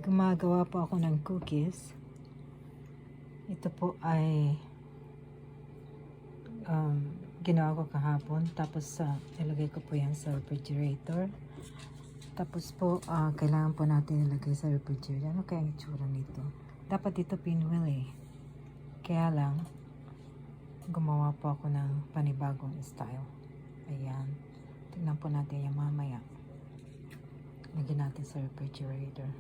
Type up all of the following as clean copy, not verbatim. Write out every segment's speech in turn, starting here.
Gumagawa po ako ng cookies. Ito po ay ginawa ko kahapon. Tapos ilagay ko po yan sa refrigerator. Tapos po kailangan po natin ilagay sa refrigerator. Ano kaya ang itsura nito? Dapat ito pinwheel eh. Kaya lang gumawa po ako ng panibagong style. Ayan. Tingnan po natin yung mamaya. Lagyan natin sa refrigerator.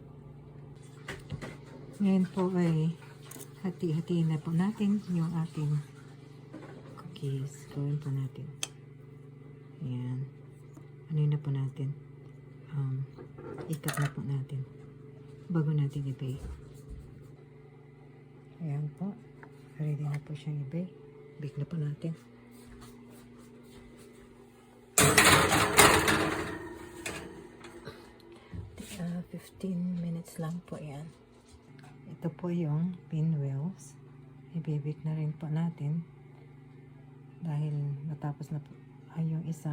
Ngayon po ay hati-hatiin na po natin yung ating cookies. Gawin po natin. Ayan. Ano na po natin? Ikat na po natin. Bago natin i-bake. Ayan po. Ready na po siyang i-bake. Bake na po natin. Uh, 15 minutes lang po yan. Ito po yung pinwheels. I-bake na rin po natin. Dahil natapos na po. Ay, yung isa,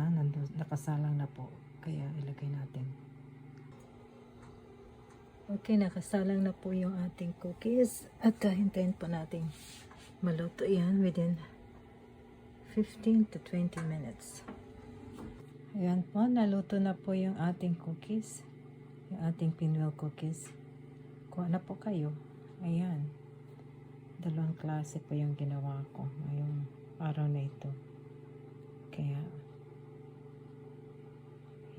nakasalang na po. Kaya ilagay natin. Okay, nakasalang na po yung ating cookies. At hintayin po natin maluto yan within 15 to 20 minutes. Ayan po, naluto na po yung ating cookies. Yung ating pinwheel cookies. Kuha na po kayo. Ayan. Dalawang klase po yung ginawa ko ngayong araw na ito. Kaya,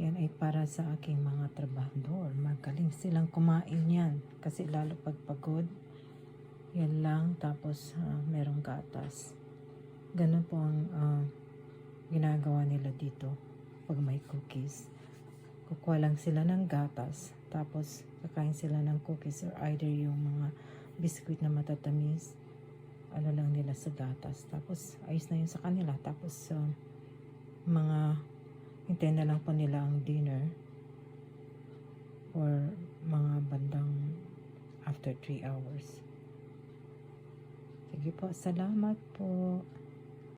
yan ay para sa aking mga trabahador. Magaling silang kumain yan. Kasi lalo pag pagod, yan lang. Tapos, merong gatas. Ganun po ang ginagawa nila dito pag may cookies. Kukuha lang sila ng gatas. Tapos, kakain sila ng cookies or either yung mga biskuit na matatamis. Ano lang nila sa gatas. Tapos, ayos na yun sa kanila. Tapos, hintayin na lang po nila ang dinner or mga bandang after 3 hours. Sige po, salamat po.